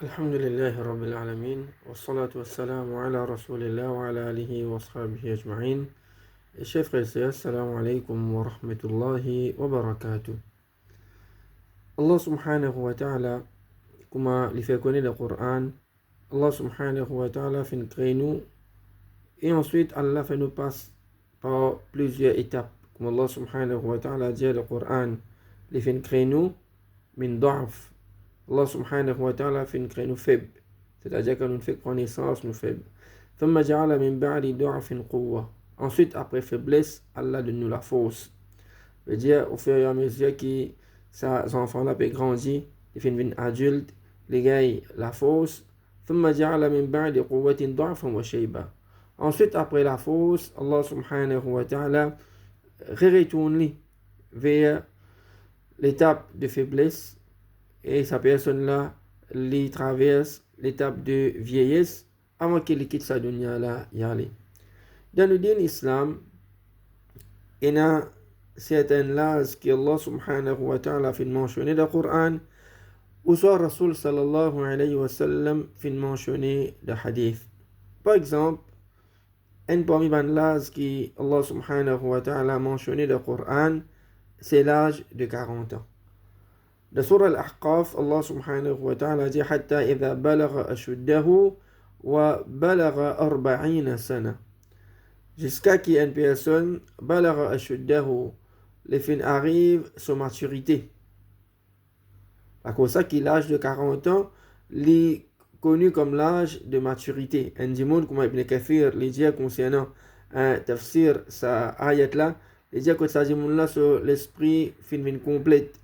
الحمد لله رب العالمين والصلاة والسلام على رسول الله وعلى آله وصحبه أجمعين. Chers frères et sœurs, assalamu alaikum wa rahmatullahi wa barakatuh. Allah subhanahu wa ta'ala, comme il fait connaître le Coran, Allah subhanahu wa ta'ala fait créer nous et ensuite Allah fait nous passer par plusieurs étapes. Comme Allah subhanahu wa ta'ala dit le Coran, il fait créer nous min da'af. Allah subhanahu wa ta'ala fait créer nous faibles. C'est-à-dire que nous fait connaissance, nous faibles. ثم جعل من بعد ضعف قوة. Ensuite, après faiblesse, Allah donne nous la force. Je veux dire, au fur et à mesure que ces enfants-là peuvent grandir, ils deviennent adultes, les gars, la force. ثم جعل من بعد قوة ضعفا وشيبا. Ensuite, après la force, Allah subhanahu wa ta'ala retourne vers l'étape de faiblesse et sa personne-là les traverse l'étape de vieillesse avant qu'il quitte sa dunya là y aller. Dans le din islam, il y a certaines lages que Allah subhanahu wa ta'ala fait mentionner dans le Coran ou soit Rasul sallallahu alayhi wa sallam fait mentionner dans le hadith. Par exemple, un parmi les lages que Allah subhanahu wa ta'ala a mentionné dans le Coran, c'est l'âge de 40 ans. Dans Surah Al-Ahqaf, Allah subhanahu wa ta'ala dit حتى إذا بلغ أشده وبلغ 40 سنة. Jusqu'à qu'une personne بلغ أشده, les fins arrivent sur maturité. À cause ça, l'âge de 40 ans, est connu comme l'âge de maturité. Un dimon, comme Ibn Kathir, les dit concernant un tafsir, sa ayat là, les dit que ça dimon là sur l'esprit fin complète.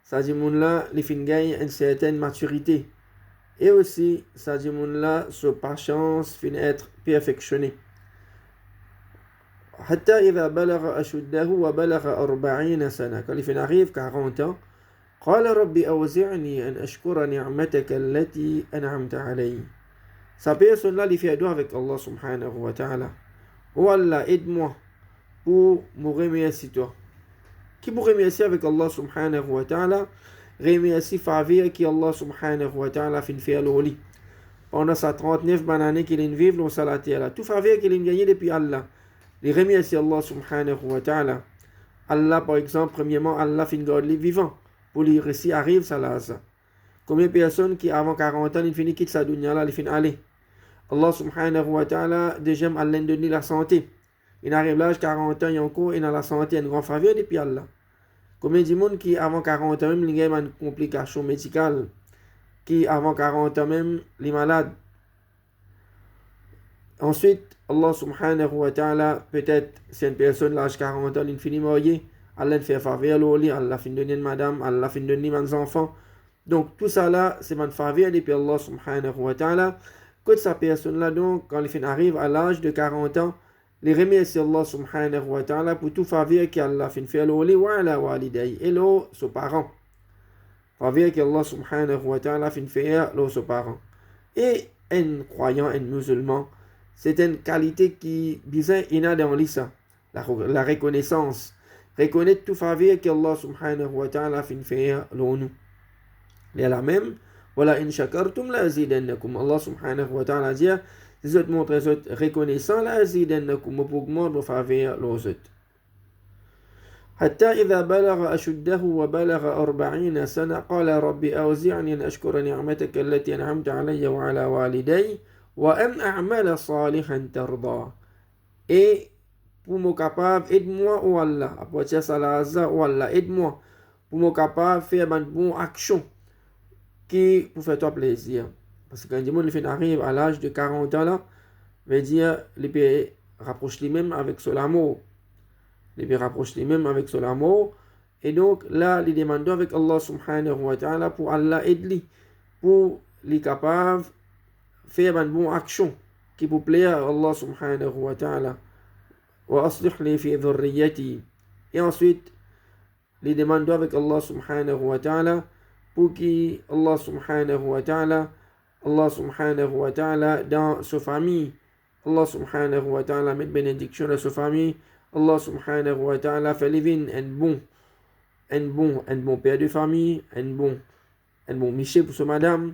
Ça dit là, les fins gagnent une certaine maturité. Et aussi, ça dit là, sa patience fin être perfectionnée. حتى إذا بلغ أشده وبلغ 40 سنة. Quand les fins arrivent 40 ans, قال ربي أوزعني أن أشكر نعمتك التي أنعمت علي. Sa personne là, il fait doigt avec Allah subhanahu wa ta'ala. Oh Allah, aide-moi pour me remercier toi. Qui pour remercier avec Allah subhanahu wa ta'ala, remercier faveur qui Allah subhanahu wa ta'ala fin fait l'oli. Pendant sa 39 années qu'il vit dans sa terre, tout faveur qu'il a gagné depuis Allah. Il remercie Allah subhanahu wa ta'ala. Allah, par exemple, premièrement, Allah fin garde les vivants. Pour lui récit arrive ça là. Combien de personnes qui avant 40 ans, ils finissent quitter sa dunya là, ils finissent aller. Allah subhanahu wa ta'ala, déjà, Allah donne la santé. Il arrive l'âge 40 ans, il encore, il a la santé, une grande faveur depuis Allah. Combien de monde qui avant 40 ans même, il y a une complication médicale, qui avant 40 ans même, les malades. Ensuite, Allah subhanahu wa ta'ala, peut-être, c'est une personne l'âge 40 ans, il finit marié, Allah fait faveur l'oli, Allah fin donner une madame, Allah fin donner mes enfants. Donc tout ça là, c'est une faveur depuis Allah subhanahu wa ta'ala. Que sa personne là donc, quand il fin arrive à l'âge de 40 ans, les remercie Allah subhanahu wa ta'ala pour tout faveur qu'Allah fin fait l'oli wa ala waliday et l'eau ses parents. Faveur qu'Allah subhanahu wa ta'ala fin fait l'eau ses parents. Et un croyant, un musulman, c'est une qualité qui bizarre il a dans l'issa, la reconnaissance. Reconnaître tout faveur qu'Allah subhanahu wa ta'ala fin faire l'onu. Et la même, voilà, in shakartum la azidannakum. Allah subhanahu wa ta'ala dit, si vous montrez reconnaissant la azidannakum, pour augmenter vos faveurs les autres. حتى إذا بلغ أشده وبلغ 40 سنة قال ربي أوزعني أن أشكر نعمتك التي أنعمت علي وعلى والدي وأن أعمل صالحا ترضى. Et pour me capable, aide-moi, oh Allah, après ça, oh Allah, aide-moi, pour me capable de faire une bonne action qui pour faire toi plaisir. Parce que quand le monde arrive à l'âge de 40 ans, là, veut dire, il peut rapprocher lui-même avec son amour. Il peut rapprocher lui-même avec son amour. Et donc, là, il demande avec Allah subhanahu wa ta'ala pour Allah aide-lui, pour lui capable de faire une bonne action qui pour plaire à Allah subhanahu wa ta'ala. وأصلح لي في ذريتي. Et ensuite, les demande avec Allah subhanahu wa ta'ala pour que Allah subhanahu wa ta'ala dans sa famille, Allah subhanahu wa ta'ala met bénédiction dans sa famille, Allah subhanahu wa ta'ala fait living un bon père de famille, un bon Michel pour sa madame,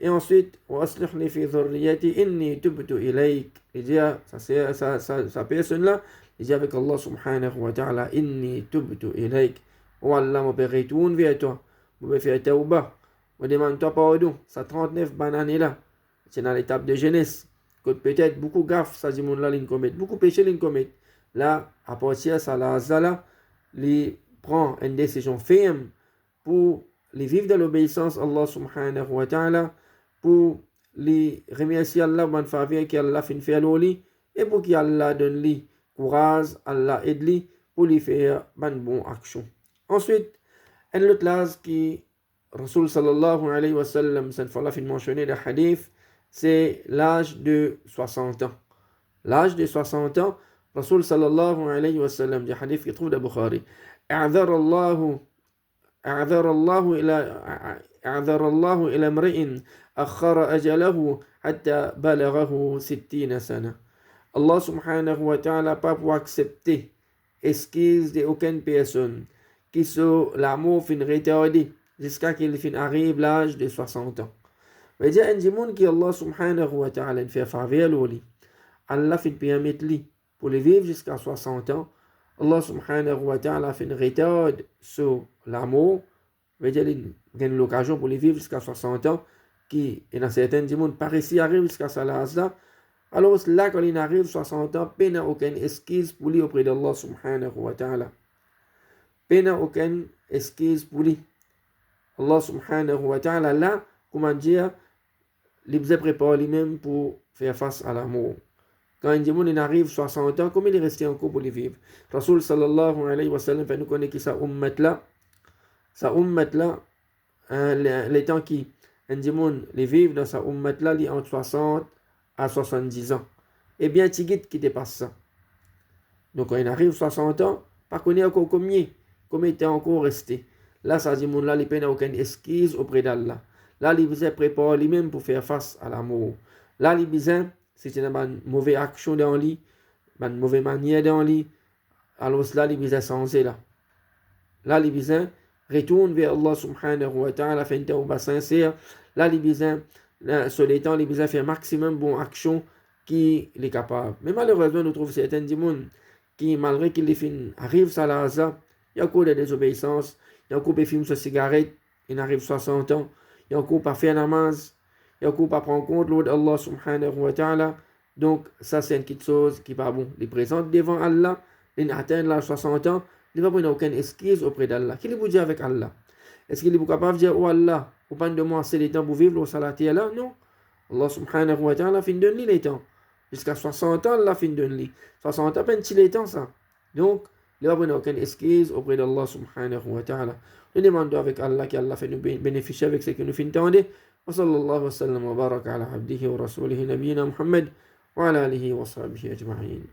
Et ensuite, وَأَصْلِحْ لِي فِي ذُرِّيَّتِي إِنِّي تُبْتُ إِلَيْكَ. Il dit, sa personne-là, il dit avec Allah subhanahu wa ta'ala, إِنِّي تُبْتُ إِلَيْكَ. Oh Allah, mon père, retourne vers toi. Je vais faire tauba. Je demande-toi pardon. Ça 39 bananes là. C'est dans l'étape de jeunesse. Que peut-être beaucoup gaffes, ça dit mon là, l'in commettent. Beaucoup péchés, l'in commettent. Là, à partir de ça, là, il prend une décision ferme pour les vivre de l'obéissance à Allah subhanahu wa ta'ala, pour les remercier Allah pour la faveur qu'Allah fait faire l'oli, et pour qu'Allah donne lui courage, Allah aide lui pour lui faire une bonne action. Ensuite, un autre âge qui Rasul sallallahu alayhi wa sallam, cette fois-là, fait mentionner le hadith, c'est l'âge de 60 ans. L'âge de 60 ans, Rasul sallallahu alayhi wa sallam, du hadith qui trouve dans Bukhari, أعذر الله إلى امرئ أخر أجله حتى بلغه 60 سنة. Allah subhanahu wa ta'ala pas pour accepter excuse d'aucune personne qui sur l'amour fin retardé jusqu'à qu'il fin arrive l'âge de 60 ans. Mais il y a un monde qui Allah subhanahu wa ta'ala fait faveur l'oli. Allah fin permettre lui pour le vivre jusqu'à 60 ans. Allah subhanahu wa ta'ala fait une retard sur l'amour. Il y a l'occasion pour les vivre jusqu'à 60 ans, qui, et dans certains du monde, pas réussi à arriver jusqu'à ça là. Alors là, quand il arrive 60 ans, il n'y a aucune excuse pour lui auprès d'Allah subhanahu wa ta'ala. Il n'y a aucune excuse pour lui. Allah subhanahu wa ta'ala, là, comment dire, il se prépare lui-même pour faire face à l'amour. Quand un monde arrive 60 ans, comment il est resté encore pour les vivre? Rasul sallallahu alayhi wa sallam fait nous connaître qui sa ummat là. Sa ummat là, les temps qui un les vivent dans sa ummat là, il entre 60 à 70 ans. Et bien, Tigit qui dépasse ça. Donc, quand il arrive 60 ans, par contre, encore combien était encore resté. Là, ça dit, là, il n'a aucune excuse auprès d'Allah. Là, il besoin préparer lui-même pour faire face à l'amour. Là, il besoin, c'est une mauvaise action dans lui, une mauvaise manière dans lui. Alors, là, il besoin changer là. Là, il besoin retourne vers Allah subhanahu wa ta'ala, fait une tawbah sincère. Là, il besoin, sur les temps, il besoin faire maximum bonne action qui est capable. Mais malheureusement, nous trouvons certains du monde qui, malgré qu'ils arrivent à la hasard, il y a encore des désobéissances, il y a encore des films sur cigarettes, il arrive 60 ans, il y a encore pas faire namaz, il y a encore pas prendre compte l'autre Allah subhanahu wa ta'ala. Donc, ça, c'est une petite chose qui n'est pas bon. Il présente devant Allah, il atteint l'âge 60 ans, il ne va pas aucune excuse auprès d'Allah. Qu'est-ce qu'il vous dit avec Allah? Est-ce qu'il est capable de dire, oh Allah, vous pas de moi assez les temps pour vivre au salati là? Non. Allah subhanahu wa ta'ala fin donne les temps. Jusqu'à 60 ans, Allah fin donne les. 60 ans, peine les temps ça. Donc, il ne va pas aucune excuse auprès d'Allah subhanahu wa ta'ala. Nous demandons avec Allah qu'Allah fait nous bénéficier avec ce que nous finissons. وصلى الله وسلم وبارك على عبده ورسوله نبينا محمد وعلى آله وصحبه أجمعين.